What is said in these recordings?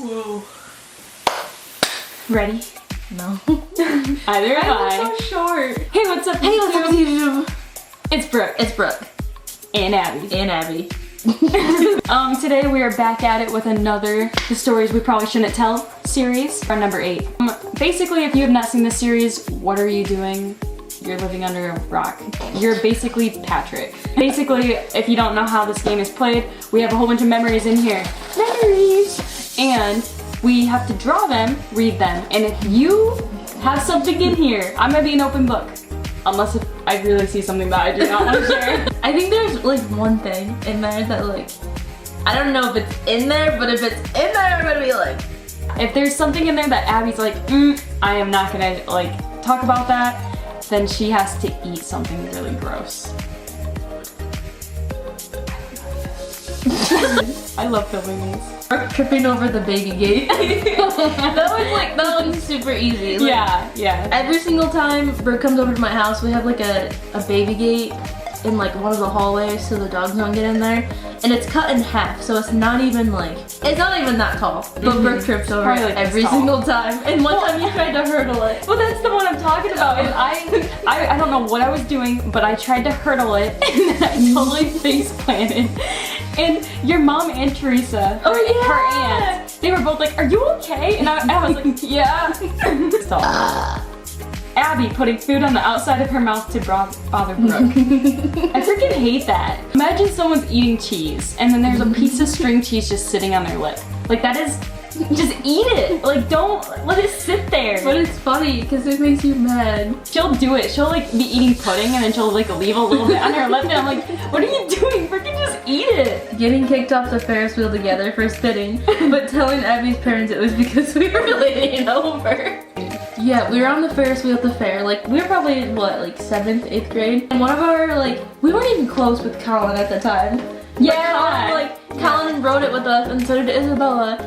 Whoa. Ready? No. Either am I. I'm so short. Hey, what's up? Hey, what's up, YouTube? It's Brooke. It's Brooke. And Abby. And Abby. Today we are back at it with another The Stories We Probably Shouldn't Tell series, our number 8. Basically, if you have not seen this series, what are you doing? You're living under a rock. You're basically Patrick. Basically, if you don't know how this game is played, we have a whole bunch of memories in here. Memories! And we have to draw them, read them, and if you have something in here, I'm gonna be an open book. Unless if I really see something that I do not want to share. I think there's like one thing in there that like, I don't know if it's in there, but if it's in there, I'm gonna be like. If there's something in there that Abby's like, I am not gonna like talk about that, then she has to eat something really gross. I love filming these. Brooke tripping over the baby gate. that one's super easy. Like, yeah. Every single time Brooke comes over to my house, we have like a baby gate in like one of the hallways so the dogs don't get in there. And it's cut in half, so it's not even that tall. But Brooke trips over it every single time. And one time you tried to hurdle it. Well, that's the one I'm talking about. And I don't know what I was doing, but I tried to hurdle it and I totally face planted. And your mom and Teresa, her aunt, they were both like, "Are you okay?" And I was like, "Yeah." Stop. Abby putting food on the outside of her mouth to bother Brooke. I freaking hate that. Imagine someone's eating cheese and then there's a piece of string cheese just sitting on their lip. Like that is, just eat it. Like don't let it sit there. But it's funny because it makes you mad. She'll do it. She'll like be eating pudding and then she'll like leave a little bit on her lip and I'm like, what are you doing? Freaking just eat it. Getting kicked off the Ferris wheel together for spitting, but telling Abby's parents it was because we were laying over. Yeah, we were on the Ferris wheel at the fair. Like, we were probably, what, like 7th, 8th grade? And one of our, like, we weren't even close with Colin at the time. Yeah! Colin rode it with us, and so did Isabella.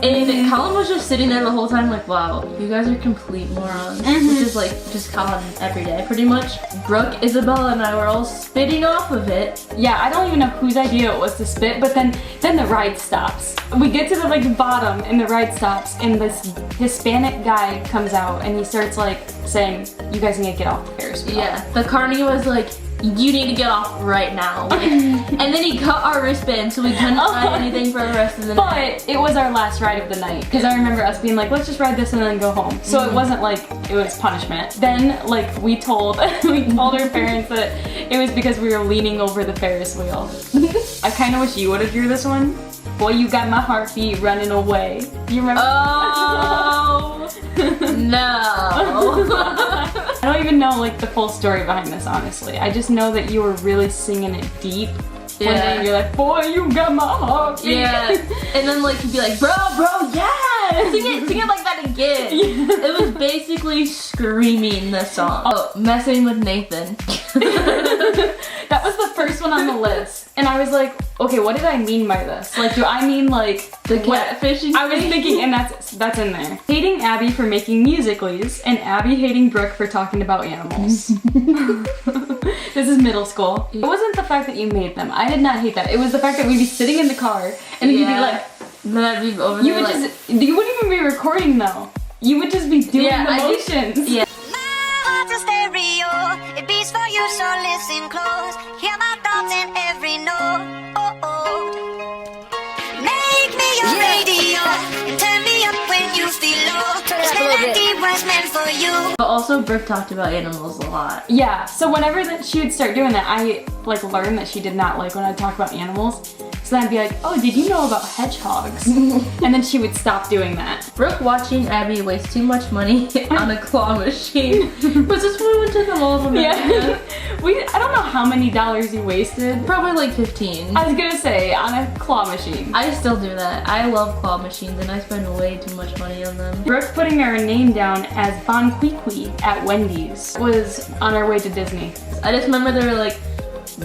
And Colin was just sitting there the whole time like, wow, you guys are complete morons. Which is like, just Colin every day, pretty much. Brooke, Isabella, and I were all spitting off of it. Yeah, I don't even know whose idea it was to spit, but then the ride stops. We get to the like bottom and the ride stops and this Hispanic guy comes out and he starts like saying, you guys need to get off the Ferris wheel. Yeah, the carny was like, you need to get off right now. Like, and then he cut our wristband so we couldn't ride anything for the rest of the night. But it was our last ride of the night because I remember us being like, let's just ride this and then go home. So it wasn't like it was punishment. Then like we told our parents that it was because we were leaning over the Ferris wheel. I kind of wish you would have drew this one. Boy, you got my heartbeat running away. You remember? Oh no. I don't even know like the full story behind this, honestly. I just know that you were really singing it deep. Yeah. One day you're like, boy, you got my heart. Yeah. And then like you'd be like, bro, yeah. Sing it like that again. Yeah. It was basically screaming the song. Oh, messing with Nathan. That was the first one on the list. And I was like, okay, what did I mean by this? Like, do I mean like the catfishing? I was thinking, and that's in there. Hating Abby for making musicallys, and Abby hating Brooke for talking about animals. This is middle school. It wasn't the fact that you made them. I did not hate that. It was the fact that we'd be sitting in the car, and you'd be like, then I'd be over you there would like, you wouldn't even be recording though. You would just be doing the motions. Yeah. A stereo, it beats for you, so listen close. Hear my thoughts in every note. Make me your radio and turn me up when you feel low. This melody was meant for you. But also Brooke talked about animals a lot. Yeah, so whenever she would start doing that, I like learned that she did not like when I talk about animals. So then I'd be like, oh, did you know about hedgehogs? And then she would stop doing that. Brooke watching Abby waste too much money on a claw machine. Was this when we went to the Mall of America? Yeah. I don't know how many dollars you wasted. Probably like 15. I was gonna say, on a claw machine. I still do that. I love claw machines and I spend way too much money on them. Brooke putting her name down as Bon Qui at Wendy's was on our way to Disney. I just remember they were like,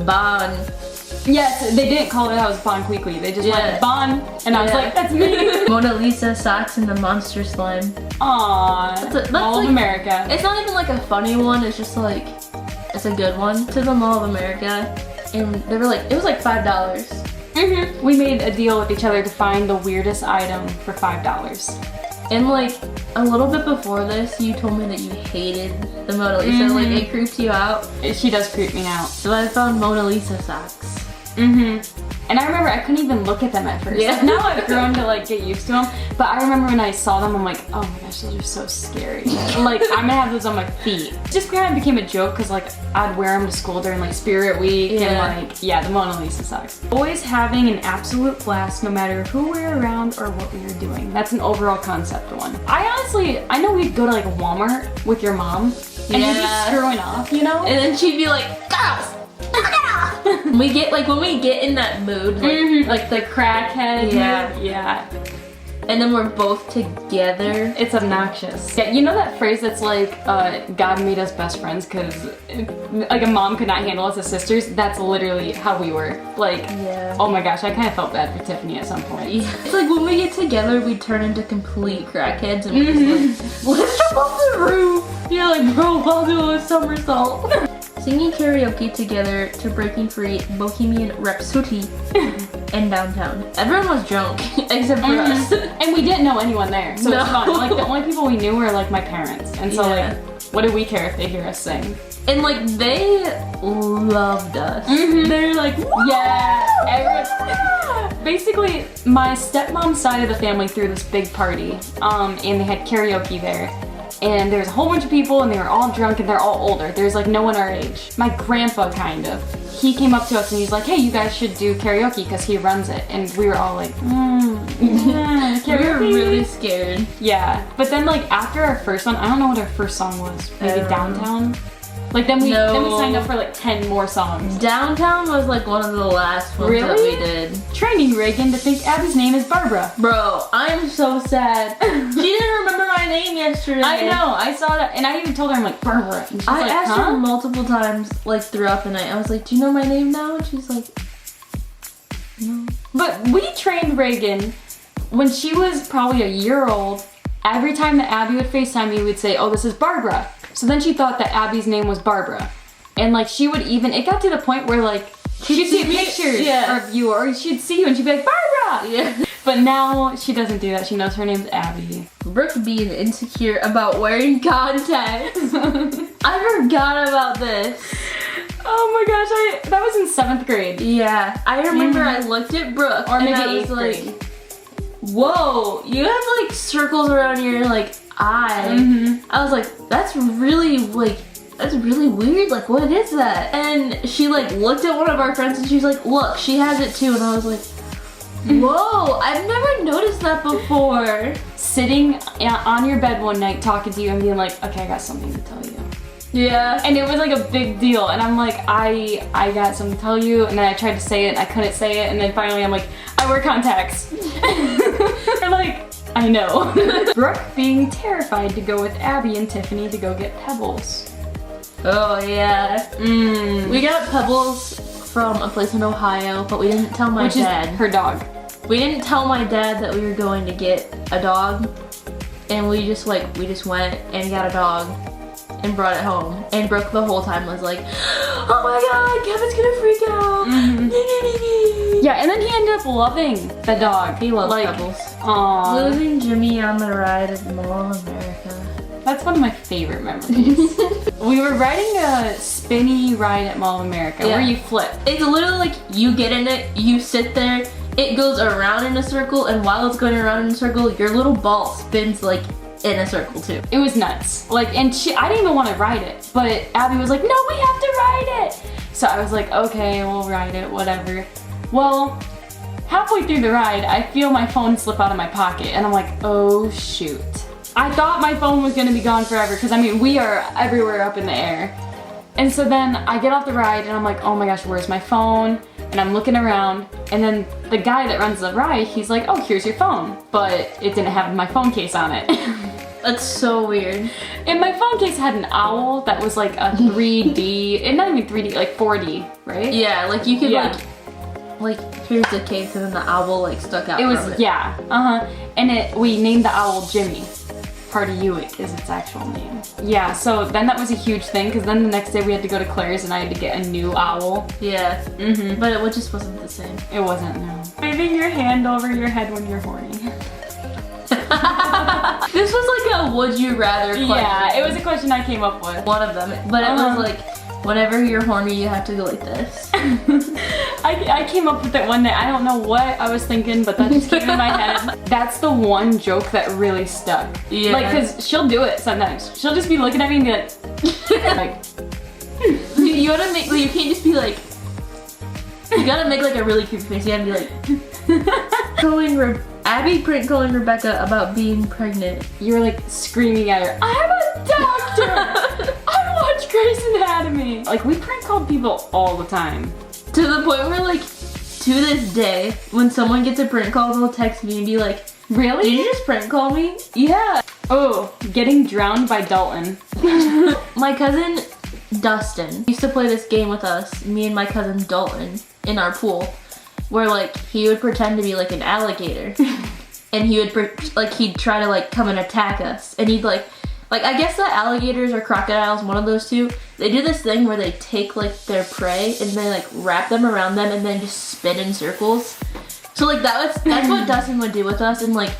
Bon. Yes, they didn't call it out as Bon Qui. They just went Bon, and I was like, that's me. Mona Lisa socks and the monster slime. Aww, that's Mall of America. It's not even like a funny one, it's just like, it's a good one. To the Mall of America, and they were like, it was like $5. We made a deal with each other to find the weirdest item for $5. And like a little bit before this, you told me that you hated the Mona Lisa. Like it creeps you out. She does creep me out. So I found Mona Lisa socks. And I remember I couldn't even look at them at first. Yeah. Like, now I've grown to like get used to them. But I remember when I saw them, I'm like, oh my gosh, those are so scary. Like I'm gonna have those on my feet. It just kind of became a joke because like I'd wear them to school during like Spirit Week and like, yeah, the Mona Lisa socks. Always having an absolute blast no matter who we're around or what we are doing. That's an overall concept one. I know we'd go to like Walmart with your mom and you'd be screwing off, you know? And then she'd be like, girls! we get like when we get in that mood, like the crackhead mood. Yeah. And then we're both together. It's obnoxious. Yeah, you know that phrase that's like, God made us best friends because like a mom could not handle us as sisters? That's literally how we were. Like, oh my gosh, I kind of felt bad for Tiffany at some point. Yeah. It's like when we get together, we turn into complete crackheads and we're just like, let's jump off the roof. You're like, bro, I'll do a somersault. Singing karaoke together to Breaking Free, Bohemian Rhapsody in downtown. Everyone was drunk except for us. And we didn't know anyone there, so it's fun. Like the only people we knew were like my parents. And so like, what do we care if they hear us sing? And like they loved us. They're like, woo! Basically, my stepmom's side of the family threw this big party, and they had karaoke there. And there's a whole bunch of people and they were all drunk and they're all older. There's like no one our age. My grandpa kind of. He came up to us and he's like, hey, you guys should do karaoke because he runs it. And we were all like, karaoke. We were really scared. Yeah. But then like after our first one, I don't know what our first song was. Maybe Downtown? Like then we signed up for like 10 more songs. Downtown was like one of the last ones that we did. Training Reagan to think Abby's name is Barbara. Bro, I'm so sad. She didn't remember my name yesterday. I know, I saw that and I even told her I'm like, Barbara. And she's I like, asked her multiple times like throughout the night. I was like, do you know my name now? And she's like, no. But we trained Reagan when she was probably a year old. Every time that Abby would FaceTime me, we'd say, oh, this is Barbara. So then she thought that Abby's name was Barbara. And like she would even, it got to the point where like she'd see pictures of you or she'd see you and she'd be like, Barbara! Yeah. But now she doesn't do that. She knows her name's Abby. Brooke being insecure about wearing contacts. I forgot about this. Oh my gosh, that was in 7th grade. Yeah, I remember I looked at Brooke or maybe and I was 8th grade. like, whoa, you have like circles around your like eye. I was like, that's really weird, like what is that? And she like looked at one of our friends and she was like, look, she has it too. And I was like, whoa, I've never noticed that before. Sitting on your bed one night talking to you and being like, okay, I got something to tell you. Yeah. And it was like a big deal and I'm like, I got something to tell you, and then I tried to say it and I couldn't say it, and then finally I'm like, I wear contacts. Or like, I know. Brooke being terrified to go with Abby and Tiffany to go get Pebbles. Oh yeah. We got Pebbles from a place in Ohio, but we didn't tell my dad. Is her dog. We didn't tell my dad that we were going to get a dog, and we just went and got a dog and brought it home. And Brooke the whole time was like, oh my god, Kevin's gonna freak out. Yeah, and then he ended up loving the dog. He loves like, Pebbles. Aww. Losing Jimmy on the ride at Mall of America. That's one of my favorite memories. We were riding a spinny ride at Mall of America where you flip. It's literally like you get in it, you sit there, it goes around in a circle, and while it's going around in a circle, your little ball spins like in a circle too. It was nuts. Like, and I didn't even want to ride it, but Abby was like, no, we have to ride it. So I was like, okay, we'll ride it, whatever. Well, halfway through the ride, I feel my phone slip out of my pocket, and I'm like, oh shoot. I thought my phone was gonna be gone forever, because I mean, we are everywhere up in the air. And so then I get off the ride, and I'm like, oh my gosh, where's my phone? And I'm looking around, and then the guy that runs the ride, he's like, oh, here's your phone. But it didn't have my phone case on it. That's so weird. And my phone case had an owl that was like a 3D, and not even 3D, like 4D, right? Yeah, like you could like here's the case, and then the owl like stuck out. It was, and we named the owl Jimmy. Party Ewick is its actual name. Yeah, so then that was a huge thing because then the next day we had to go to Claire's and I had to get a new owl. Yeah. But it just wasn't the same. It wasn't, no. Waving your hand over your head when you're horny. This was like a would you rather question. Yeah, it was a question I came up with. One of them. But it was like, whenever you're horny, you have to go like this. I came up with it one day. I don't know what I was thinking, but that just came in my head. That's the one joke that really stuck. Yeah. Like, cause she'll do it sometimes. She'll just be looking at me and be like, you gotta make, you can't just be like, you gotta make like a really creepy face. You gotta be like, Abby prank calling Rebecca about being pregnant. you were like screaming at her, I'm a doctor! I watch Grey's Anatomy! Like, we prank called people all the time. To the point where like, to this day, when someone gets a prank call, they'll text me and be like, Really? did you just prank call me? Yeah. Oh, getting drowned by Dalton. My cousin Dustin used to play this game with us, me and my cousin Dalton, in our pool, where like he would pretend to be like an alligator, and he would he'd try to like come and attack us, and he'd like I guess the alligators or crocodiles, one of those two, they do this thing where they take like their prey and they like wrap them around them and then just spin in circles. So like that's what Dustin would do with us, and like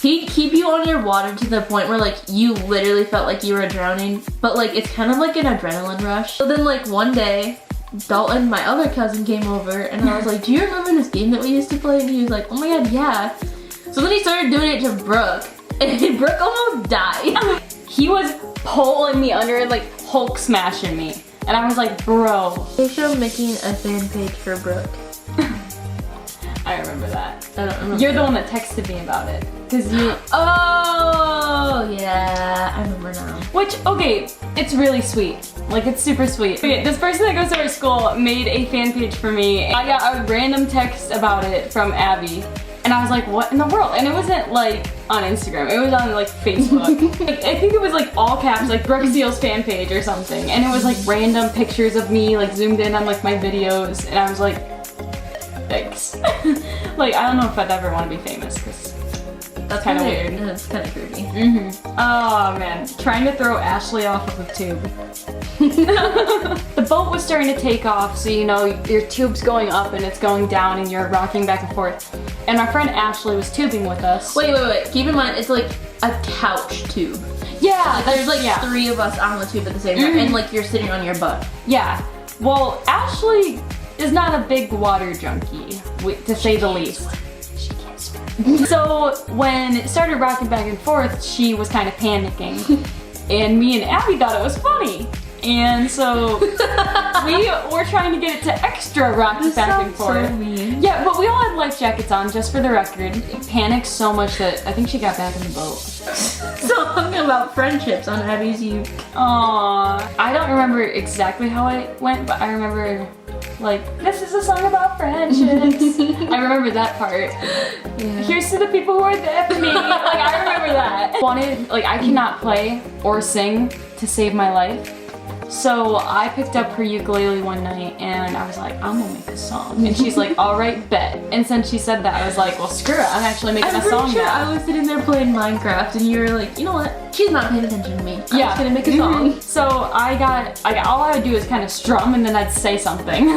he'd keep you on your water to the point where like you literally felt like you were drowning, but like it's kind of like an adrenaline rush. So then like one day, Dalton, my other cousin, came over and I was like, do you remember this game that we used to play? And he was like, oh my god, yeah. So then he started doing it to Brooke, and Brooke almost died. He was pulling me under and like Hulk smashing me. And I was like, bro. They showed making a fan page for Brooke. I remember that. I don't remember. You're the one that texted me about it. Cause you, Oh, yeah, I remember now. which, okay, it's really sweet. Like, it's super sweet. Okay, this person that goes to our school made a fan page for me. I got a random text about it from Abby. And I was like, what in the world? And it wasn't like on Instagram, it was on like Facebook. Like, I think it was like all caps, like Brooke Seal's fan page or something. And it was like random pictures of me, like zoomed in on like my videos. And I was like, thanks. Like, I don't know if I'd ever want to be famous, because that's kind of weird. That's kind of creepy. Oh man, trying to throw Ashley off of a tube. The boat was starting to take off, so you know, your tube's going up and it's going down and you're rocking back and forth. And my friend Ashley was tubing with us. Wait. Keep in mind, it's like a couch tube. Yeah, There's like three of us on the tube at the same time, and like you're sitting on your butt. Yeah. Well, Ashley is not a big water junkie, to say the least. She can't swim. So when it started rocking back and forth, she was kind of panicking. And me and Abby thought it was funny. And so we were trying to get it to extra rock back and forth. So mean. Yeah, but we all had life jackets on, just for the record. Panicked so much that I think she got back in the boat. Song about friendships on Abby's You. Aww. I don't remember exactly how it went, but I remember, like, this is a song about friendships. I remember that part. Yeah. Here's to the people who are there for me. Like, I remember that. I cannot play or sing to save my life. So I picked up her ukulele one night and I was like, I'm gonna make a song. And she's like, all right, bet. And since she said that, I was like, well, screw it. I'm actually making a song sure now. I was sitting there playing Minecraft and you were like, you know what? She's not paying attention to me. I'm just gonna make a song. So I got all I would do is kind of strum and then I'd say something.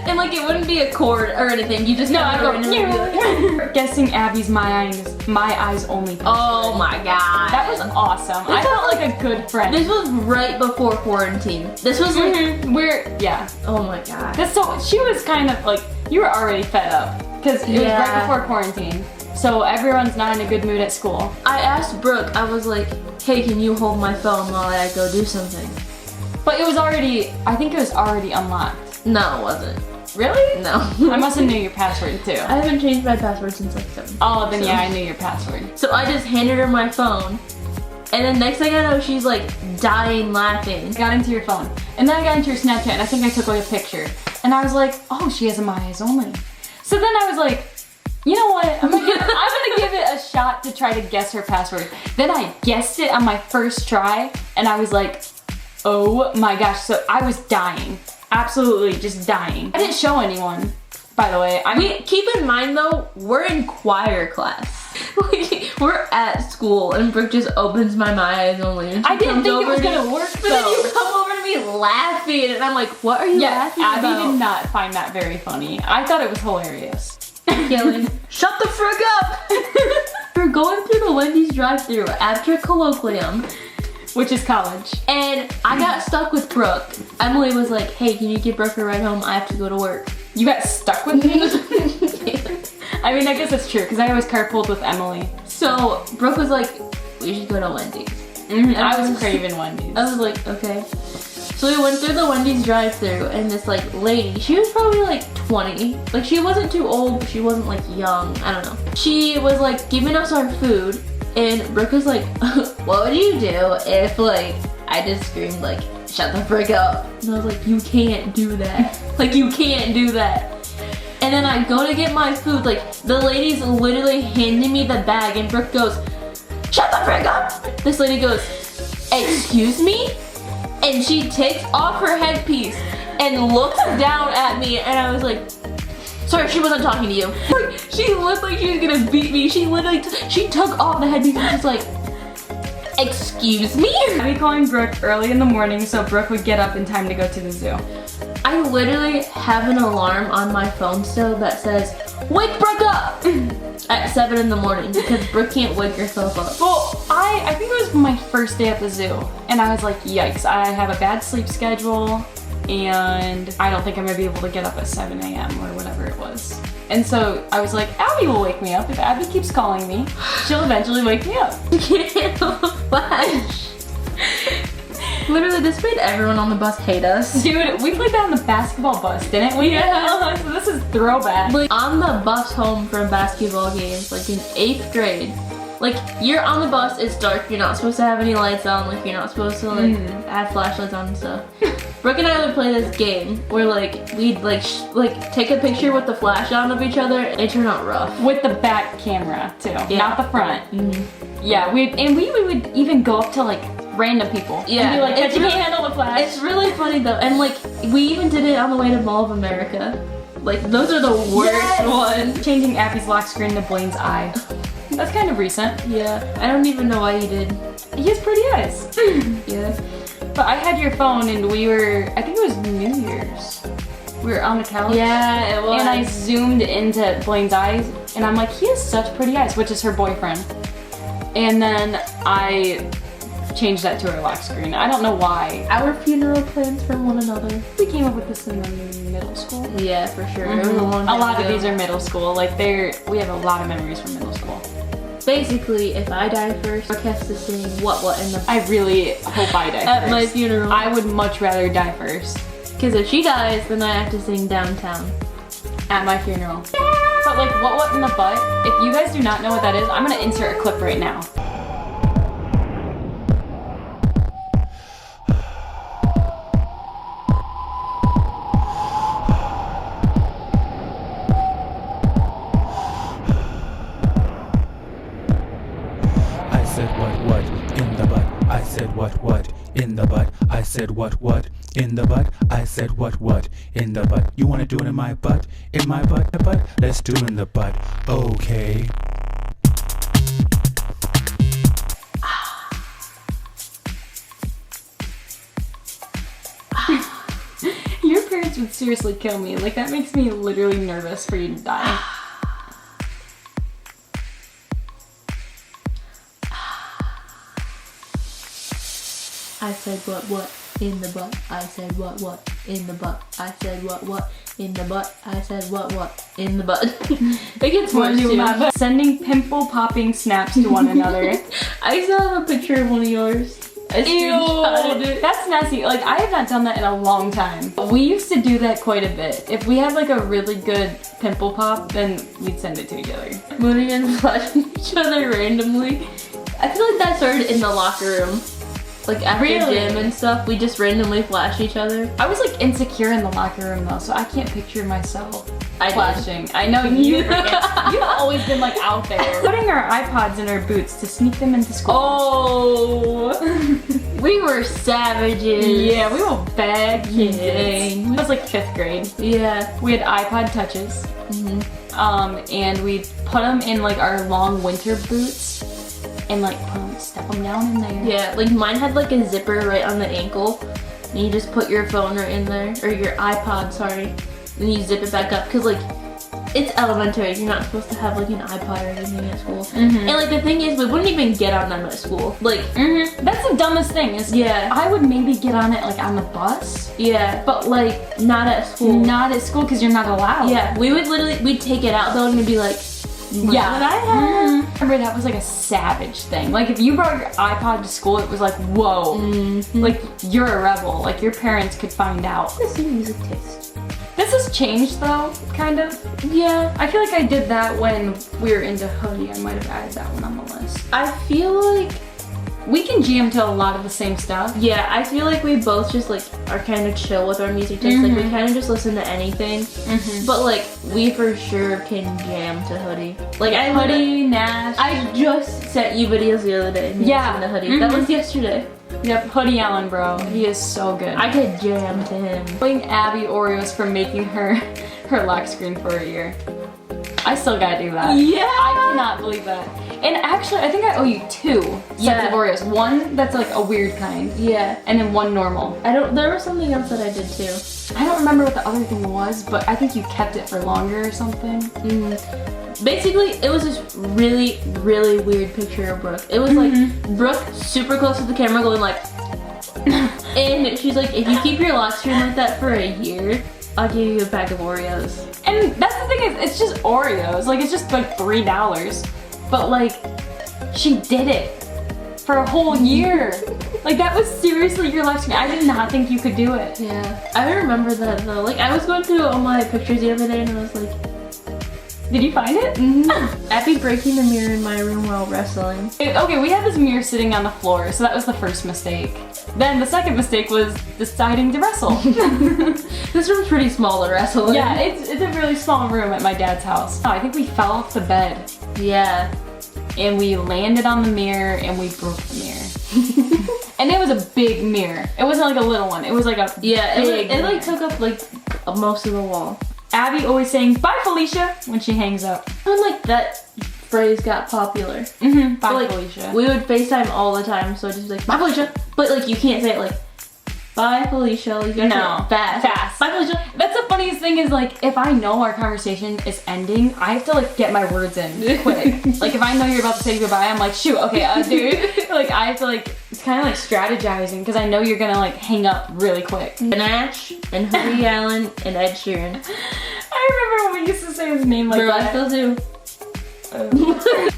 And like it wouldn't be a chord or anything. You just I'd go, guessing Abby's My Eyes Only. Oh my god. That was awesome. I felt like a good friend. This was right before quarantine. This was like, oh my god. So she was kind of like, you were already fed up because it was right before quarantine. So everyone's not in a good mood at school. I asked Brooke, I was like, hey, can you hold my phone while I go do something? But it was already, I think it was already unlocked. No, it wasn't. Really? No. I must have knew your password too. I haven't changed my password since like 7. Oh, then yeah, I knew your password. So I just handed her my phone. And then next thing I know, she's like dying laughing. I got into your phone. And then I got into your Snapchat and I think I took like a picture. And I was like, oh, she has a My Eyes Only. So then I was like, you know what? I'm gonna give it a shot to try to guess her password. Then I guessed it on my first try and I was like, oh my gosh. So I was dying. Absolutely just dying. I didn't show anyone, by the way. Keep in mind though, we're in choir class. we're at school and Brooke just opens my eyes only. And I didn't think it was gonna work But then you though. come over to me laughing and I'm like, what are you laughing Abby about? did not find that very funny. I thought it was hilarious. Yelling, shut the frick up! We're going through the Wendy's drive-thru after colloquium. Which is college. And I got stuck with Brooke. Emily was like, hey, can you get Brooke a ride home? I have to go to work. You got stuck with me? I mean, I guess that's true, because I always carpooled with Emily. So Brooke was like, we should go to Wendy's. I was craving Wendy's. I was like, okay. So we went through the Wendy's drive-thru and this like lady, she was probably like 20. Like she wasn't too old, but she wasn't like young. I don't know. She was like giving us our food and Brooke was like, what would you do if like, I just screamed like, shut the frick up. And I was like, you can't do that. Like you can't do that. And then I go to get my food, like the lady's literally handing me the bag and Brooke goes, shut the frick up. This lady goes, excuse me? And she takes off her headpiece and looks down at me and I was like, sorry, she wasn't talking to you. Like, she looked like she was gonna beat me. She literally, she took off the headpiece and was like, excuse me? I'd be calling Brooke early in the morning so Brooke would get up in time to go to the zoo. I literally have an alarm on my phone still that says, wake Brooke up at 7 in the morning because Brooke can't wake herself up. Well, I think it was my first day at the zoo and I was like, yikes, I have a bad sleep schedule and I don't think I'm gonna be able to get up at 7 a.m. or whatever it was. And so I was like, Abby will wake me up. If Abby keeps calling me, she'll eventually wake me up. You can't handle the flash. Literally, this made everyone on the bus hate us. Dude, we played that on the basketball bus, didn't we? Yeah. So this is throwback. Like, on the bus home from basketball games, like in 8th grade, like you're on the bus, it's dark, you're not supposed to have any lights on, like you're not supposed to like have flashlights on and stuff. Brooke and I would play this game where like we'd like take a picture with the flash on of each other and it turned out rough. With the back camera too, not the front. Yeah, we would even go up to like random people. Yeah, and be like, it's you really, can't handle the flash. It's really funny though, and like we even did it on the way to Mall of America. Like those are the worst ones. Changing Abby's lock screen to Blaine's eye. That's kind of recent. Yeah, I don't even know why you did. He has pretty eyes. Yeah. But I had your phone and we were, I think it was New Year's. We were on the couch. Yeah, it was. And I zoomed into Blaine's eyes and I'm like, he has such pretty eyes, which is her boyfriend. And then I changed that to her lock screen. I don't know why. Our funeral plans from one another. We came up with this in the middle school. Yeah, for sure. It was a long A time lot ago. of these are middle school. Like we have a lot of memories from middle school. Basically, if I die first, Brooke has to sing what in the I really hope I die at first. my funeral. I would much rather die first Because if she dies, then I have to sing Downtown. at my funeral. But like what in the butt? If you guys do not know what that is, I'm gonna insert a clip right now. I said what in the butt. I said what in the butt. I said what in the butt. I said what in the butt. You wanna do it in my butt? In my butt, the butt? Let's do it in the butt. Okay. Your parents would seriously kill me. Like that makes me literally nervous for you to die. I said what in the butt. I said what in the butt. I said what in the butt. I said what in the butt. It gets worse too. Sending pimple popping snaps to one another. I still have a picture of one of yours. I screenshotted it. That's nasty. Like I have not done that in a long time. We used to do that quite a bit. If we had like a really good pimple pop, then we'd send it to each other. Mooning and flashing each other randomly. I feel like that started in the locker room. Like after gym and stuff, we just randomly flash each other. I was like insecure in the locker room though, so I can't picture myself I did. flashing. I know you. You've always been like out there. Putting our iPods in our boots to sneak them into school. Oh, we were savages. Yeah, we were bad kids. Dang. It was like 5th grade. Yeah. We had iPod touches. And we put them in like our long winter boots and like step them down in there. Yeah, like mine had like a zipper right on the ankle, and you just put your phone right in there, or your iPod, sorry, and you zip it back up, because like, it's elementary, you're not supposed to have like an iPod or anything at school. And like the thing is, we wouldn't even get on them at school. Like, that's the dumbest thing is, I would maybe get on it like on the bus. Yeah. But like, not at school. Not at school, because you're not allowed. Yeah, we would literally, we'd take it out though and we'd be like, what I have? Remember that was like a savage thing. Like if you brought your iPod to school, it was like, whoa, like you're a rebel. Like your parents could find out. What's the music taste? This has changed though, kind of. Yeah. I feel like I did that when we were into hoodie. I might have added that one on the list. I feel like we can jam to a lot of the same stuff. Yeah, I feel like we both just like are kind of chill with our music taste. Like we kind of just listen to anything. But like we for sure can jam to hoodie. Like Hoodie, Nash. I just sent you videos the other day. of me listening to hoodie. That was yesterday. Yep, Hoodie Allen, bro. He is so good. I could jam to him. Blame Abby Oreos for making her lock screen for a year. I still gotta do that. Yeah. I cannot believe that. And actually, I think I owe you 2 sets of Oreos. One that's like a weird kind. Yeah. And then one normal. There was something else that I did too. I don't remember what the other thing was, but I think you kept it for longer or something. Basically, it was this really, really weird picture of Brooke. It was like Brooke super close to the camera going like, and she's like, if you keep your lock screen like that for a year, I'll give you a bag of Oreos. And that's the thing is, it's just Oreos. Like, it's just like $3. But like, she did it for a whole year. Like, that was seriously your lock screen. I did not think you could do it. Yeah. I remember that though. Like, I was going through all my pictures the other day and I was like, did you find it? Abby breaking the mirror in my room while wrestling. Okay, we had this mirror sitting on the floor, so that was the first mistake. Then the second mistake was deciding to wrestle. This room's pretty small to wrestle in. Yeah, it's a really small room at my dad's house. Oh, I think we fell off the bed. Yeah. And we landed on the mirror and we broke the mirror. And it was a big mirror. It wasn't like a little one. It was like a big it like took up like most of the wall. Abby always saying, bye Felicia, when she hangs up. And like that phrase got popular. Bye like, Felicia. We would FaceTime all the time, so I'd just be like, bye Felicia. But like you can't say it like, bye Felicia. Like, you gotta say it fast. Bye Felicia. That's the funniest thing is like, if I know our conversation is ending, I have to like get my words in quick. Like if I know you're about to say goodbye, I'm like, shoot, okay, dude. Like I have to like, it's kind of like strategizing because I know you're gonna like hang up really quick. Nash and Hoodie Allen and Ed Sheeran. I remember when we used to say his name like that. I still do.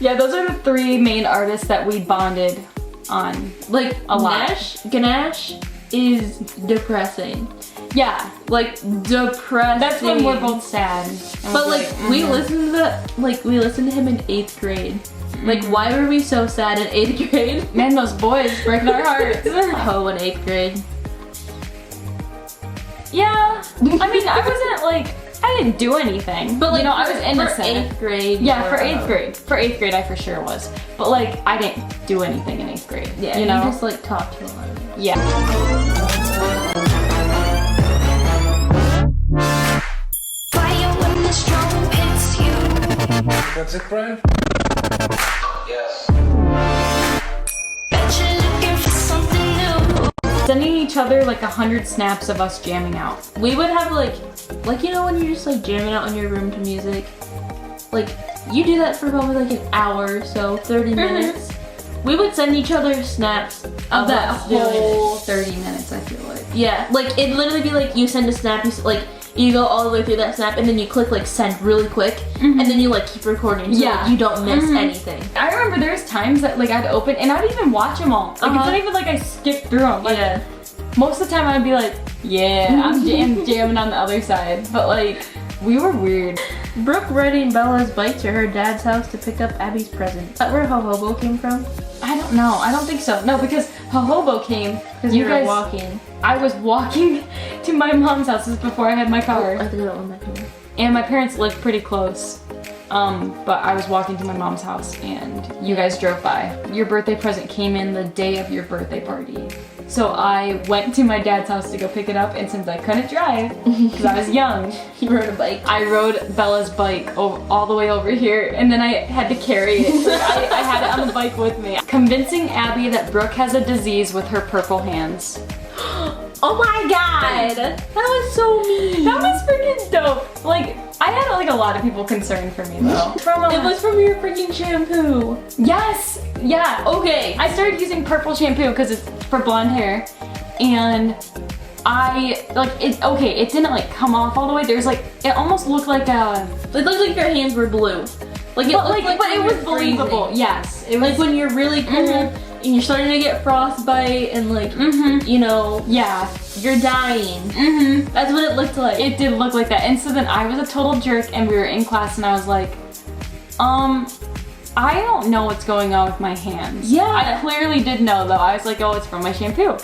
Yeah, those are the 3 main artists that we bonded on. Like a lot. Ganache is depressing. Yeah, like depressing. That's when we're both sad. But like we listened to that, like we listened to him in 8th grade. Like why were we so sad in 8th grade? Man, those boys breaking our hearts. Oh, in 8th grade. Yeah, I mean I wasn't like, I didn't do anything. But like, you know, I was innocent. For 8th grade. Yeah, for 8th grade. For 8th grade I for sure was. But like I didn't do anything in 8th grade. Yeah, you know? You just like talked to a lot of them. Yeah. That's it, Brian? Yes. Sending each other like 100 snaps of us jamming out. We would have like you know when you're just like jamming out in your room to music? Like you do that for probably like an hour or so, 30 minutes. We would send each other snaps of that whole 30 minutes, I feel like. Yeah, like it'd literally be like you send a snap, you go all the way through that snap and then you click like send really quick and then you like keep recording so like, you don't miss anything. I remember there's times that like I'd open and I'd even watch them all. Like it's not even like I skipped through them. Like, yeah. Most of the time I'd be like, yeah, I'm jamming on the other side. But like, we were weird. Brooke riding Bella's bike to her dad's house to pick up Abby's present. Is that where Hohobo came from? I don't know. I don't think so. No, because Hohobo came because you guys were walking. I was walking to my mom's house. This is before I had my car. I think that one back here. And my parents lived pretty close. But I was walking to my mom's house and you guys drove by. Your birthday present came in the day of your birthday party. So I went to my dad's house to go pick it up, and since I couldn't drive, because I was young, You rode a bike. I rode Bella's bike all the way over here, and then I had to carry it. Like, I had it on the bike with me. Convincing Abby that Brooke has a disease with her purple hands. Oh my god! That was so mean. That was freaking dope. Like, I had like a lot of people concerned for me though. It was from your freaking shampoo. Yes, yeah. Okay. I started using purple shampoo because it's for blonde hair, and I like it. Okay, it didn't like come off all the way. There's like it almost looked like a. It looked like your hands were blue. Like it looked like but it when was you're freezing. believable. Yes, it was Like when you're really cold and you're starting to get frostbite and like you know yeah. you're dying. That's what it looked like. It did look like that. And so then I was a total jerk, and we were in class, and I was like, I don't know what's going on with my hands. Yeah. I clearly did know though. I was like, oh, it's from my shampoo.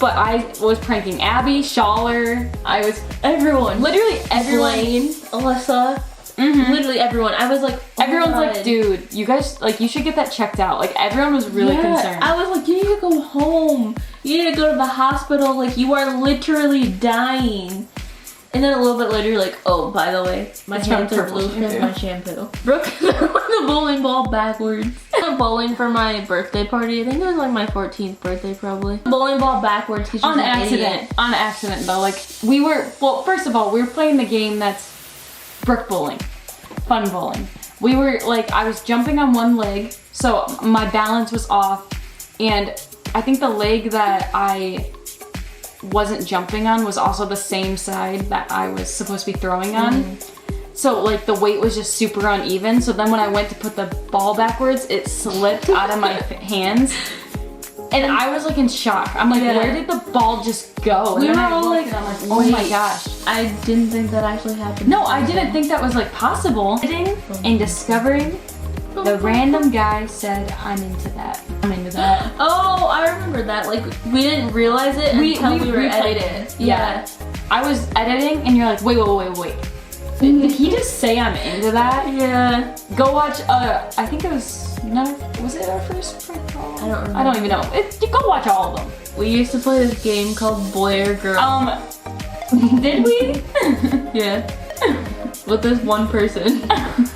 But I was pranking Abby, Schaller. I was everyone. literally everyone. Blaine, Alyssa. Literally everyone. I was like, oh Everyone's my like, God. dude, you guys, like, you should get that checked out. Like, everyone was really concerned. I was like, you need to go home. You need to go to the hospital. Like, you are literally dying. And then a little bit later, you're like, oh, by the way, my It's hands from are purple blue because shampoo. my shampoo. Brooke threw the bowling ball backwards. I went bowling for my birthday party. I think it was like my 14th birthday, probably. Bowling ball backwards because On accident. On accident, though. Like, we were, well, first of all, we were playing the game that's brick bowling. Fun bowling. We were, like, I was jumping on one leg, so my balance was off, and I think the leg that I wasn't jumping on was also the same side that I was supposed to be throwing on. So like the weight was just super uneven. So then when I went to put the ball backwards, it slipped out of my hands. And I was like in shock. I'm like, where did the ball just go? We And were then I all looked like, and I'm like, oh my wait. gosh. I didn't think that actually happened. No, I didn't think that was like possible. And discovering the random guy said, I'm into that. I'm into that. Oh, I remember that. Like, we didn't realize it until we were replayed editing. it. Yeah. I was editing and you're like, wait. Did he just say I'm into that? Yeah. Go watch, I think it was it our first prank call? I don't remember. I don't even know. You go watch all of them. We used to play this game called Boy or Girl. Did we? Yeah. With this one person.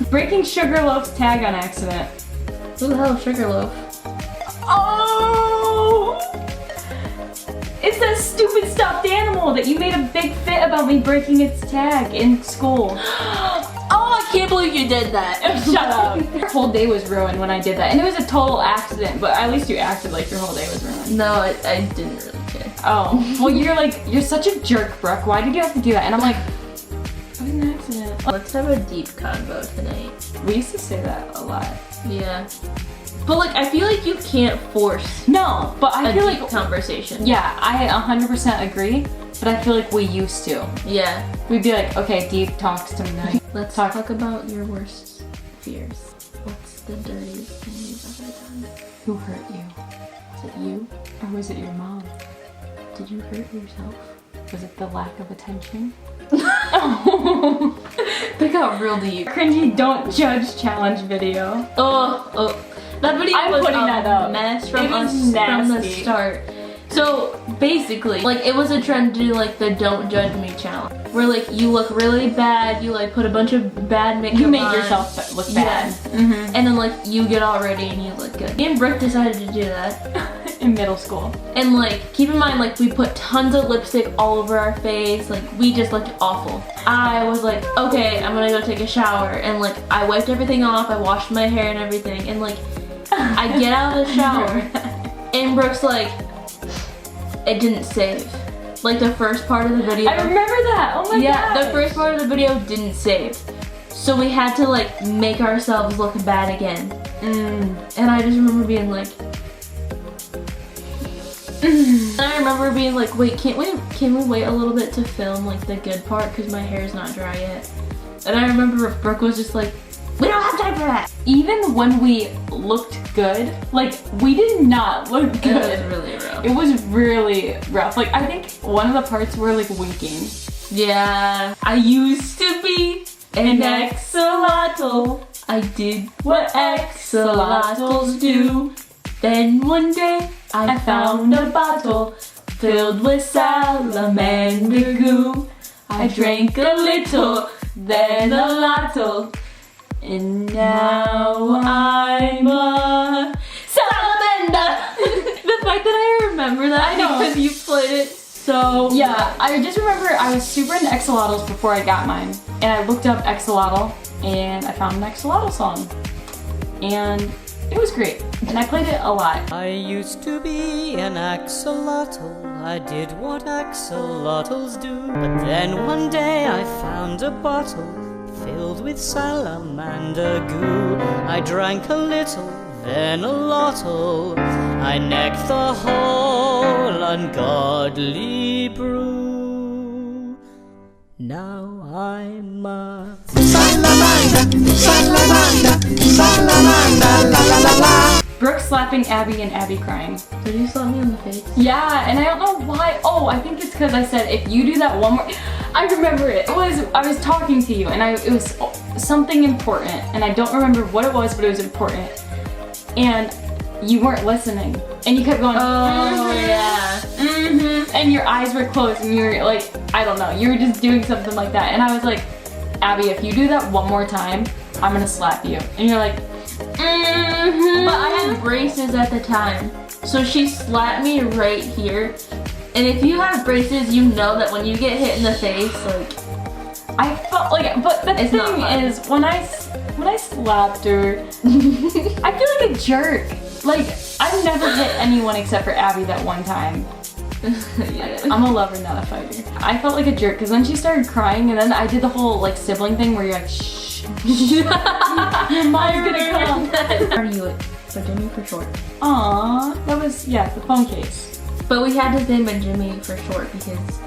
Breaking Sugarloaf's tag on accident. Who the hell is Sugarloaf? Oh! It's that stupid stuffed animal that you made a big fit about me breaking its tag in school. Oh, I can't believe you did that. Shut up. Your whole day was ruined when I did that. And it was a total accident, but at least you acted like your whole day was ruined. No, I didn't really care. Oh. Well, you're such a jerk, Brooke. Why did you have to do that? And I'm like, it was an accident. Let's have a deep convo tonight. We used to say that a lot. Yeah. But like, I feel like you can't force No, but I a feel deep like, conversation. yeah, I 100% agree, but I feel like we used to. Yeah. We'd be like, okay, deep talks tonight. Let's talk about your worst fears. What's the dirtiest thing you've ever done? Who hurt you? Was it you? Or was it your mom? Did you hurt yourself? Was it the lack of attention? They got real deep. Cringy don't judge challenge video. Oh. That video I'm was putting a that up. mess from It was us from the nasty. start. So basically, like it was a trend to do like the don't judge me challenge. Where like you look really bad, you like put a bunch of bad makeup You made on. yourself look bad. Yeah. And then like you get all ready and you look good. Me and Brooke decided to do that. In middle school. And like, keep in mind, like we put tons of lipstick all over our face. Like we just looked awful. I was like, okay, I'm gonna go take a shower. And like, I wiped everything off. I washed my hair and everything. And like, I get out of the shower and Brooke's like, it didn't save. Like the first part of the video. I remember that. Oh my god. Yeah, the first part of the video didn't save. So we had to like make ourselves look bad again. And I just remember being like, and I remember being like, wait, can we wait a little bit to film like the good part because my hair is not dry yet? And I remember Brooke was just like, we don't have time for that. Even when we looked good, like we did not look good. It was really rough. It was really rough. Like I think one of the parts were like winking. Yeah, I used to be an axolotl. I did what axolotls do. Then one day I found a bottle filled with salamander goo. I drank a little, then a lotto, and now I'm a salamander. The fact that I remember that because you played it so Yeah, I just remember I was super into axolotls before I got mine. And I looked up axolotl and I found an axolotl song. And it was great. And I played it a lot. I used to be an axolotl. I did what axolotls do. But then one day I found a bottle filled with salamander goo. I drank a little, then a lottle. I necked the whole ungodly brew. Now I'm a Brooke slapping Abby and Abby crying. Did you slap me in the face? Yeah, and I don't know why. Oh, I think it's because I said if you do that one more. I remember it. I was talking to you, and it was something important, and I don't remember what it was, but it was important. And you weren't listening, and you kept going. Oh yeah. And your eyes were closed, and you were like, I don't know, you were just doing something like that, and I was like, Abby, if you do that one more time, I'm gonna slap you. And you're like, But I had braces at the time, so she slapped me right here. And if you have braces, you know that when you get hit in the face, like I felt like, but the It's not thing fun. is, when I slapped her, I feel like a jerk. Like, I've never hit anyone except for Abby that one time. yeah. I'm a lover, not a fighter. I felt like a jerk because then she started crying, and then I did the whole like sibling thing where you're like, shh, your mom's gonna come. How do you look? So Jimmy for short. Aww, that was, yeah, the phone case. But we had to say Jimmy for short because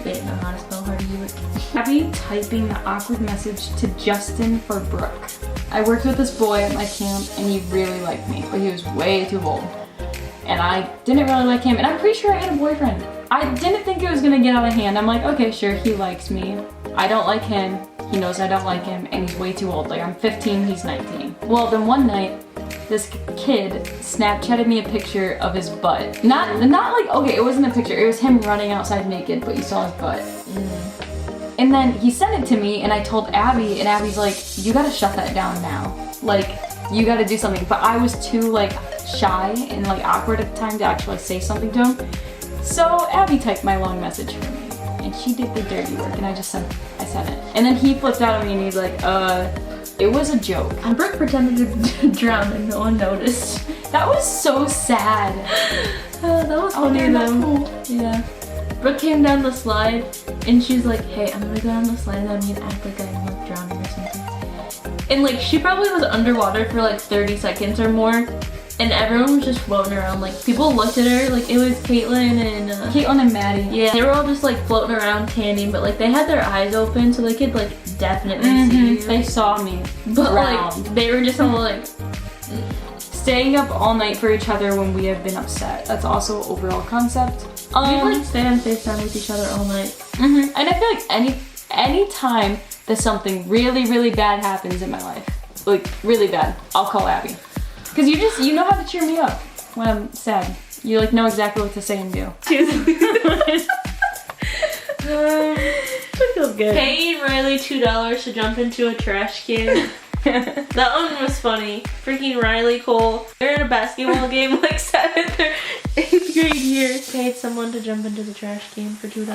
we didn't know how to spell Hardy Hewitt. Abby typing the awkward message to Justin for Brooke. I worked with this boy at my camp and he really liked me, but he was way too old. And I didn't really like him, and I'm pretty sure I had a boyfriend. I didn't think it was gonna get out of hand. I'm like, okay, sure, he likes me. I don't like him, he knows I don't like him, and he's way too old. Like, I'm 15, he's 19. Well, then one night, this kid Snapchatted me a picture of his butt. Not like, okay, it wasn't a picture, it was him running outside naked, but you saw his butt. And then he sent it to me, and I told Abby, and Abby's like, you gotta shut that down now. Like, you gotta do something. But I was too, like, shy and, like, awkward at the time to actually say something to him. So Abby typed my long message for me, and she did the dirty work, and I sent it. And then he flipped out at me, and he's like, it was a joke. And Brooke pretended to drown and no one noticed. That was so sad. That was funny though. Yeah. Brooke came down the slide and she's like, hey, I'm gonna go down the slide and I'm gonna act like I'm like drowning or something. And like she probably was underwater for like 30 seconds or more, and everyone was just floating around. Like people looked at her, like it was Caitlin and Maddie. yeah, they were all just like floating around tanning, but like they had their eyes open so they could like definitely see you. They saw me. But drowned. like they were just all like Staying up all night for each other when we have been upset. That's also an overall concept. we like stay on FaceTime with each other all night. And I feel like any time that something really, really bad happens in my life, like really bad, I'll call Abby. Cause you know how to cheer me up when I'm sad. You like know exactly what to say and do. I feel good. Paying Riley $2 to jump into a trash can. That one was funny. Freaking Riley Cole. They're in a basketball game like 7th or 8th grade year. Paid someone to jump into the trash can for $2.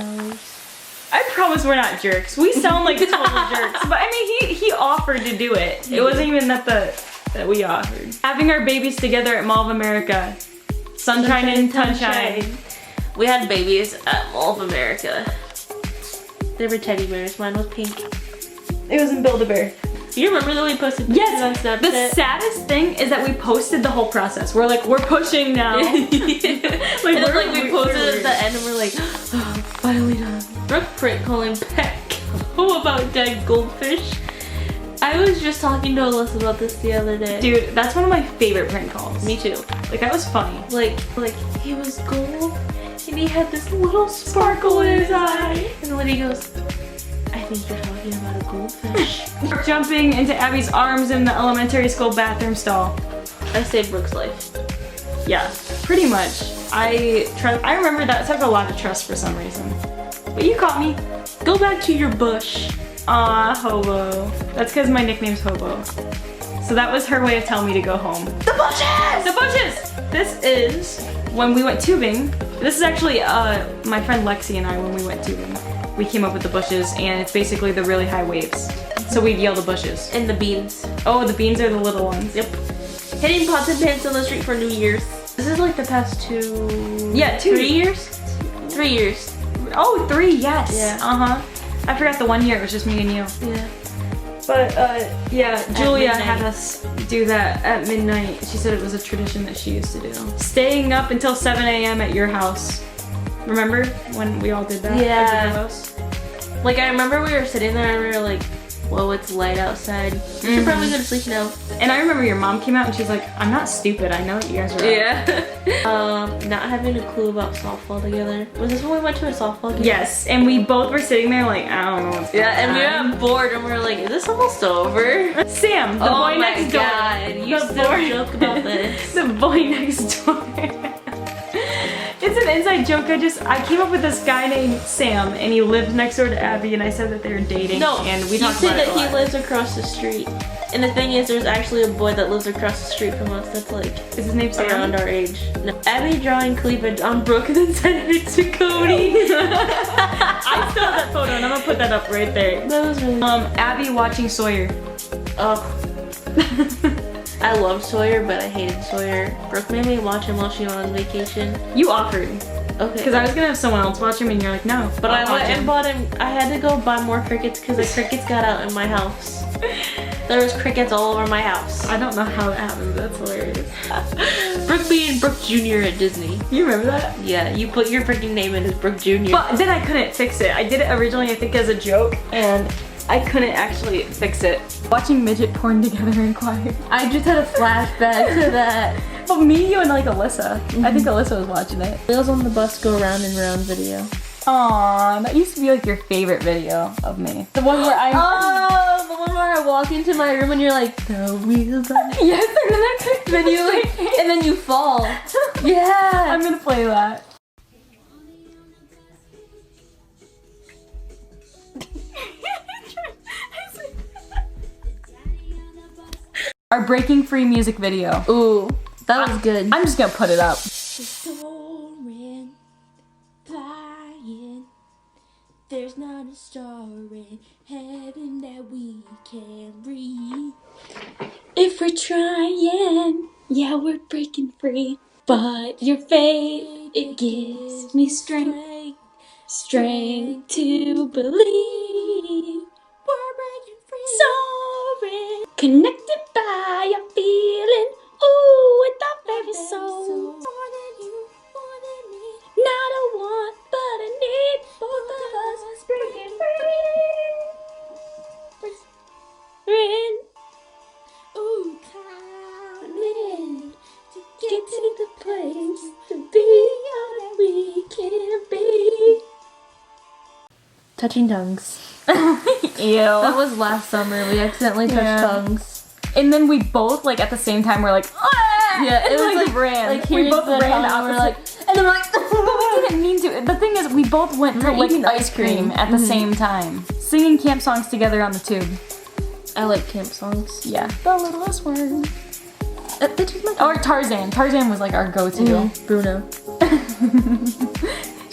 I promise we're not jerks. We sound like total jerks, but I mean he offered to do it. It wasn't even that we offered. Having our babies together at Mall of America. Sunshine and sunshine. We had babies at Mall of America. They were teddy bears. Mine was pink. It was in Build-A-Bear. You remember that we posted pictures on Snapchat? The saddest thing is that we posted the whole process. We're like, we're pushing now. And then like we posted at the end and we're like, oh, finally done. Brooke prank calling back. Oh, about dead goldfish. I was just talking to Alyssa about this the other day. Dude, that's one of my favorite prank calls. Me too. Like, that was funny. Like he was gold and he had this little sparkle in his eye. And when he goes, I think you're talking about a goldfish. Jumping into Abby's arms in the elementary school bathroom stall. I saved Brooke's life. Yeah, pretty much. I remember that took a lot of trust for some reason. But you caught me. Go back to your bush. Aw, Hobo. That's because my nickname's Hobo. So that was her way of telling me to go home. The bushes! The bushes! This is when we went tubing. This is actually my friend Lexi and I when we went tubing. We came up with the bushes, and it's basically the really high waves. So we'd yell the bushes. And the beans. Oh, the beans are the little ones. Yep. Hitting pots and pans on the street for New Year's. This is like the past 2... Yeah, 3 years? 3 years. Oh, 3, yes. Yeah. Uh-huh. I forgot the 1 year, it was just me and you. Yeah. But, yeah, Julia midnight. had us do that at midnight. She said it was a tradition that she used to do. Staying up until 7 a.m. at your house. Remember when we all did that? Yeah. At your house? Like, I remember we were sitting there and we were like, whoa, it's light outside. We should probably go to sleep now. And I remember your mom came out and she's like, I'm not stupid, I know that you guys are up. Yeah. Not having a clue about softball together. Was this when we went to a softball game? Yes, and we both were sitting there like, I don't know what's going Yeah, and we on. got bored and we were like, is this almost over? Sam, the boy next door. God, you The still boy- joke about this. The boy next door. It's an inside joke. I came up with this guy named Sam, and he lived next door to Abby, and I said that they were dating. No, and we you talked say about that it a he lot. lives across the street. And the thing is, there's actually a boy that lives across the street from us that's like Is his name Sam? around our age. No. Abby drawing cleavage on Brooke and then sending it to Cody. I still have that photo, and I'm gonna put that up right there. That was really Abby watching Sawyer. Oh. I loved Sawyer, but I hated Sawyer. Brooke made me watch him while she went on vacation. You offered, Okay. because I was gonna have someone else watch him, and you're like, no. But I I'll went watch and him. bought him. I had to go buy more crickets because the crickets got out in my house. There was crickets all over my house. I don't know how that happened. That's hilarious. Brooke being Brooke Jr. at Disney. You remember that? Yeah, you put your freaking name in as Brooke Jr. But then I couldn't fix it. I did it originally, I think, as a joke, and I couldn't actually fix it. Watching midget porn together in choir. I just had a flashback to that. But me, you, and like Alyssa. I think Alyssa was watching it. Wheels on the Bus Go Round and Round video. Aww, that used to be like your favorite video of me. The one where I. Oh, the one where I walk into my room and you're like, the wheels on. Yes, and then I Then you like, and then you fall. Yeah. I'm gonna play that. Our Breaking Free music video. Ooh, that was good. I'm just gonna put it up. Soaring, flying. There's not a star in heaven that we can breathe. If we're trying, yeah, we're breaking free. But your faith, it gives me strength. Strength to believe. We're breaking free. Soaring, connected by a feeling. Ooh, with our very soul. More than you, more than me. Not a want, but a need. Both of us breaking free. Friend. Ooh, climbing to get to the place to be all that we can be. Touching tongues. Ew. That was last summer. We accidentally touched Yeah. tongues. And then we both, like, at the same time, were like, ah! Yeah, it and, was like ran. like we here's both the ran tongue, and we're opposite. like, and then we're like, We didn't mean to. The thing is, we both went to We're lick eating ice cream at the same time. Singing camp songs together on the tube. I like camp songs. Yeah. The littlest word. That is my Or Tarzan. Tarzan was like our go-to. Bruno.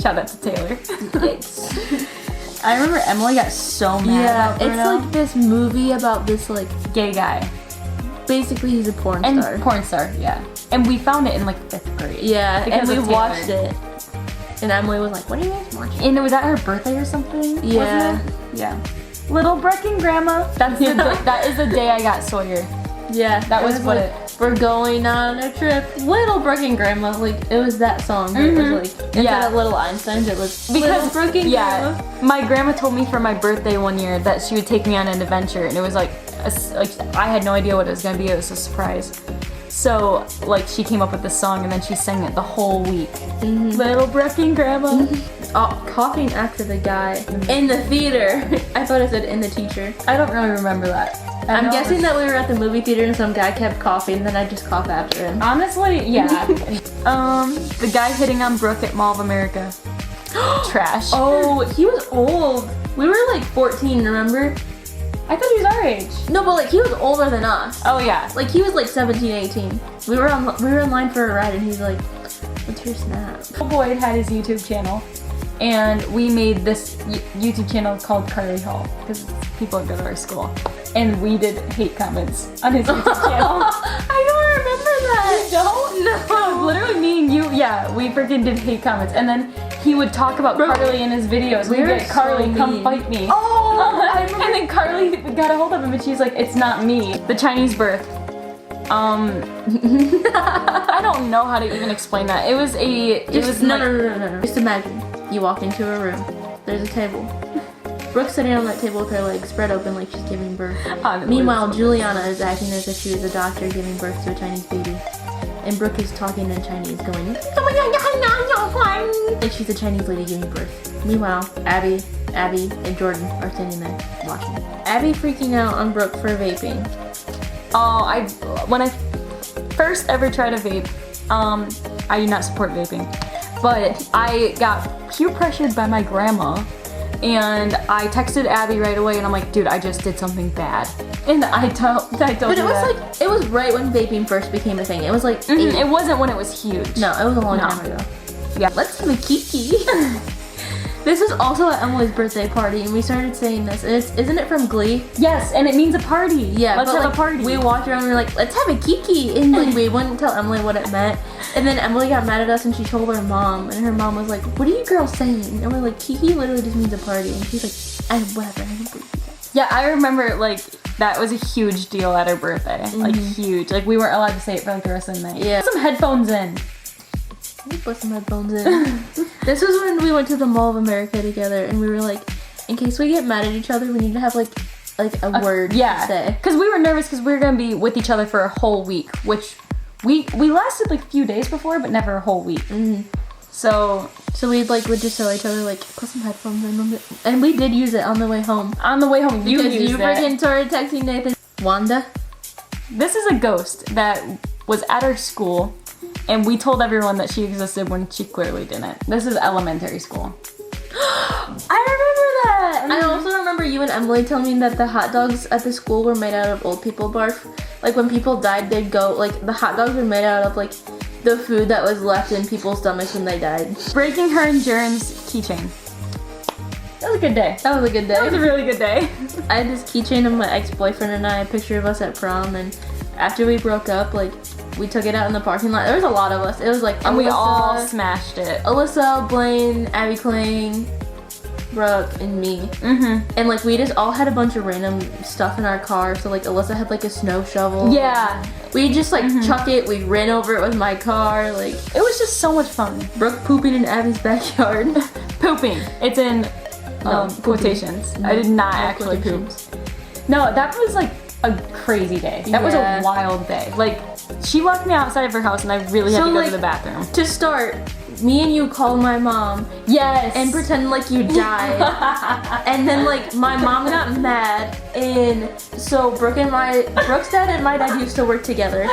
Shout out to Taylor. Yikes. I remember Emily got so mad Yeah, about Bruno. it's like this movie about this like gay guy. basically he's a porn And star. porn star, yeah. And we found it in like 5th grade. Yeah, Because and we of Taylor. watched it. And Emily was like, "What are you guys watching?" And it was at her birthday or something? Yeah. Wasn't it? Yeah. Little Brooke and Grandma. That's the day, that is the day I got Sawyer. Yeah, That was what like, it. We're going on a trip. Little Brooke and Grandma, like it was that song. But it was like instead Yeah. of Little Einsteins, it was Because Little Brooke and yeah, Grandma. my grandma told me for my birthday one year that she would take me on an adventure, and it was like I had no idea what it was gonna be. It was a surprise. So like she came up with this song, and then she sang it the whole week. Little Brooke and Grandma. Coughing after the guy in the theater. I thought it said in the teacher. I don't really remember that. I'm guessing that we were at the movie theater and some guy kept coughing, and then I just cough after him. Honestly, yeah. The guy hitting on Brooke at Mall of America. Trash. Oh, he was old. We were like 14, remember? I thought he was our age. No, but like he was older than us. Oh yeah. Like he was like 17, 18. We were in line for a ride, and he's like, "What's your snap?" Boyd had his YouTube channel, and we made this YouTube channel called Carly Hall because people go to our school, and we did hate comments on his YouTube channel. I don't remember that. You don't? No. Literally me and you, yeah, we freaking did hate comments, and then he would talk about Carly in his videos. We'd be like, Carly, come fight me. Oh, I remember. And then Carly got a hold of him, and she's like, it's not me. The Chinese birth. I don't know how to even explain that. It was No. Just imagine you walk into a room. There's a table. Brooke's sitting on that table with her legs spread open like she's giving birth. Meanwhile, Juliana is acting as if she was a doctor giving birth to a Chinese baby. And Brooke is talking in Chinese, going, like she's a Chinese lady giving birth. Meanwhile, Abby, and Jordan are standing there watching. Abby freaking out on Brooke for vaping. When I first ever tried to vape, I do not support vaping, but I got peer pressured by my grandma, and I texted Abby right away, and I'm like, dude, I just did something bad, and I told But it was right when vaping first became a thing. It was like it wasn't when it was huge. No, it was a long time ago. Yeah, let's have a kiki. This was also at Emily's birthday party, and we started saying this. Isn't it from Glee? Yes, and it means a party. Yeah, let's have a party. We walked around and we were like, let's have a kiki, and like we wouldn't tell Emily what it meant. And then Emily got mad at us, and she told her mom, and her mom was like, "What are you girls saying?" And we're like, "Kiki literally just means a party," and she's like, "Whatever, I don't believe you guys." Yeah, I remember like that was a huge deal at her birthday, like huge. Like we weren't allowed to say it for like the rest of the night. Yeah. Put some headphones in. We put some headphones in. This was when we went to the Mall of America together, and we were like, in case we get mad at each other, we need to have like a word to say. Because we were nervous because we were gonna be with each other for a whole week, which we lasted like a few days before, but never a whole week. So we would just tell each other like, put some headphones in, and we did use it on the way home. On the way home, you freaking started texting Nathan. Wanda. This is a ghost that was at our school. And we told everyone that she existed when she clearly didn't. This is elementary school. I remember that! I also remember you and Emily telling me that the hot dogs at the school were made out of old people barf. Like when people died, they'd go, like the hot dogs were made out of like the food that was left in people's stomachs when they died. Breaking her and Jern's keychain. That was a good day. That was a good day. That was a really good day. I had this keychain of my ex-boyfriend and I, a picture of us at prom, and after we broke up, like, we took it out in the parking lot. There was a lot of us. It was like and Alyssa, we all smashed it. Alyssa, Blaine, Abby Kling, Brooke, and me. And like we just all had a bunch of random stuff in our car. So like Alyssa had like a snow shovel. Yeah. We just like chuck it. We ran over it with my car. Like it was just so much fun. Brooke pooping in Abby's backyard. Pooping. It's in quotations. I did not actually poop. No, that was like a crazy day. That was a wild day. Like, she left me outside of her house and I really had to go to the bathroom. To start, me and you called my mom. Yes. And pretend like you died. And then like my mom got mad, and so Brooke's dad and my dad used to work together.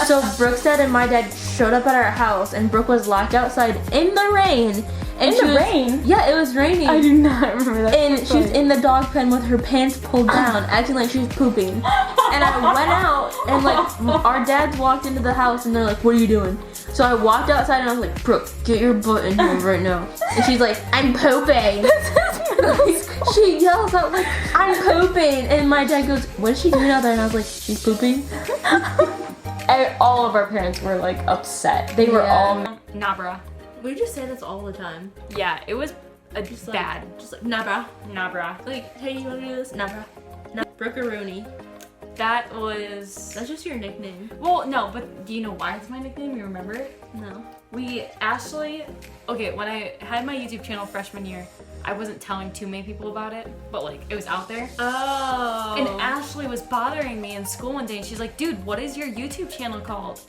So Brooke's dad and my dad showed up at our house, and Brooke was locked outside in the rain. And rain? Yeah, it was raining. I do not remember that. And she was in the dog pen with her pants pulled down, acting like she was pooping. And I went out, and like our dads walked into the house, and they're like, "What are you doing?" So I walked outside, and I was like, "Brooke, get your butt in here right now." And she's like, "I'm pooping." She yells out like, "I'm pooping," and my dad goes, "What is she doing out there?" And I was like, "She's pooping." All of our parents were like upset. They were all Nabra. We just say this all the time. Yeah, it was bad. Just like, "Nah, Nabra. like, hey, you wanna do this?" Nah, Brooke-a-rooney. That was... That's just your nickname. Well, no, but do you know why it's my nickname? You remember it? No. Okay, when I had my YouTube channel freshman year, I wasn't telling too many people about it, but like, it was out there. Oh. And Ashley was bothering me in school one day, and she's like, "Dude, what is your YouTube channel called?"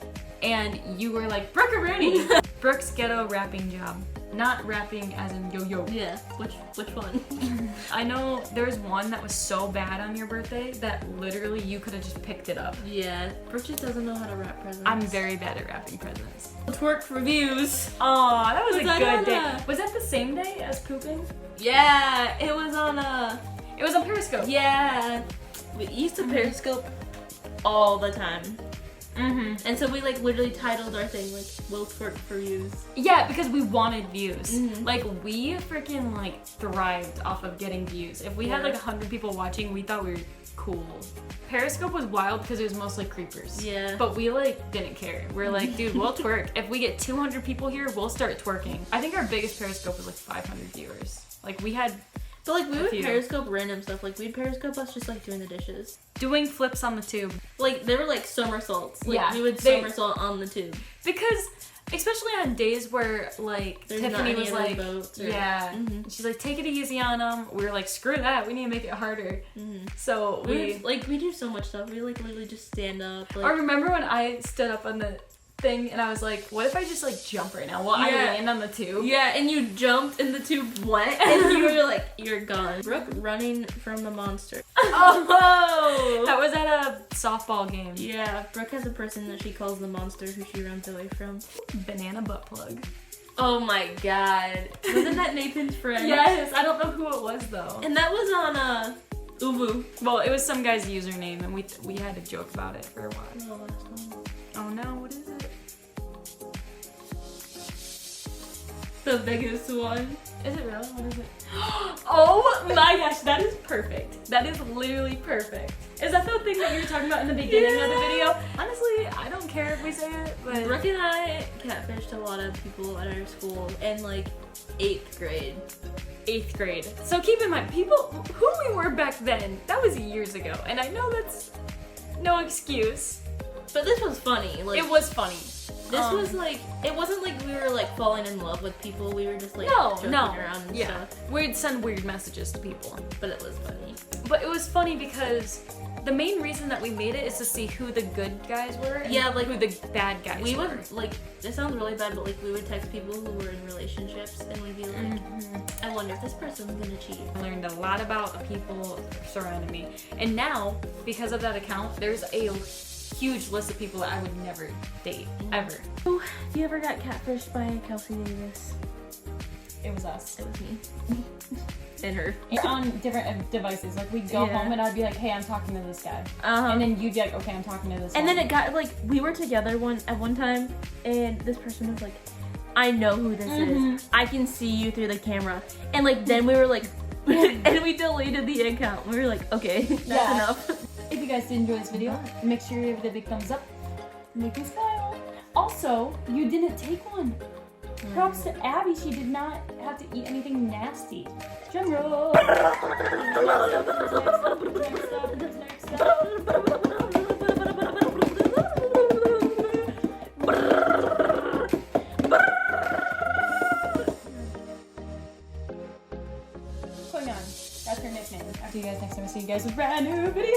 And you were like, "Brooke-a-rooney." Brooke's ghetto rapping job. not rapping as in yo-yo. Yeah, which one? I know there's one that was so bad on your birthday that literally you could have just picked it up. Yeah, Brooke just doesn't know how to wrap presents. I'm very bad at wrapping presents. Twerk for views. Oh, that was a that good on day. Was that the same day as pooping? Yeah, it was on It was on Periscope. Yeah, we used to Periscope all the time. Mm-hmm. And so we like literally titled our thing like "Will Twerk for Views." Yeah, because we wanted views. Mhm. Like we freaking like thrived off of getting views. If we had like 100 people watching, we thought we were cool. Periscope was wild because it was mostly creepers. Yeah. But we like didn't care. We're like, dude, we'll twerk. If we get 200 people here, we'll start twerking. I think our biggest Periscope was like 500 viewers. Like we had. But like we would few. Periscope random stuff. Like we'd Periscope us just like doing the dishes. Doing flips on the tube. Like they were like somersaults. Like Yeah, we would they- somersault on the tube. Because, especially on days where like There's not Tiffany any was other like, boats or- yeah, Mhm. she's like, take it easy on them. We were like, screw that. We need to make it harder. So we. We do so much stuff. We like literally just stand up. Like, I remember when I stood up on the thing and I was like, what if I just like jump right now while I Yeah. land on the tube? yeah, and you jumped and the tube went and you were like, you're gone. Brooke running from the monster. Oh! That was at a softball game. Yeah, Brooke has a person that she calls the monster who she runs away from. Banana butt plug. Oh my god. Wasn't that Nathan's friend? Yes, I don't know who it was though. And that was on Uvu. Well, it was some guy's username and we had to joke about it for a while. The last one. Oh no, what is it? The biggest one. Is it real? What is it? Oh my gosh, that is perfect. That is literally perfect. Is that the thing that you were talking about in the beginning of the video? Honestly, I don't care if we say it, but Brooke and I catfished a lot of people at our school in like 8th grade. 8th grade. So keep in mind, people who we were back then, that was years ago. And I know that's no excuse. But this was funny. Like It was funny. this was like it wasn't like we were like falling in love with people. We were just like joking around and stuff. We'd send weird messages to people. But it was funny. But it was funny because the main reason that we made it is to see who the good guys were and Yeah, like, who the bad guys We were. would like this sounds really bad, but like we would text people who were in relationships and we'd be like, I wonder if this person's gonna cheat. I learned a lot about the people surrounding me. And now, because of that account, there's a huge list of people that I would never date, ever. Oh, you ever got catfished by Kelsey Davis? It was us. It was me. And her. On different devices. Like, we'd go Yeah. home and I'd be like, hey, I'm talking to this guy. Uh-huh. And then you'd be like, okay, I'm talking to this And then one. it got like we were together at one time, and this person was like, "I know who this is. I can see you through the camera." And like then we were like, and we deleted the account. We were like, "Okay, that's Yeah. enough." If you guys did enjoy this video, make sure you give it a big thumbs up. Make me smile. Also, you didn't take one. Props to Abby, she did not have to eat anything nasty. Drum roll. Going on. That's her nickname. I'll see you guys next time. I'll see you guys with a brand new video.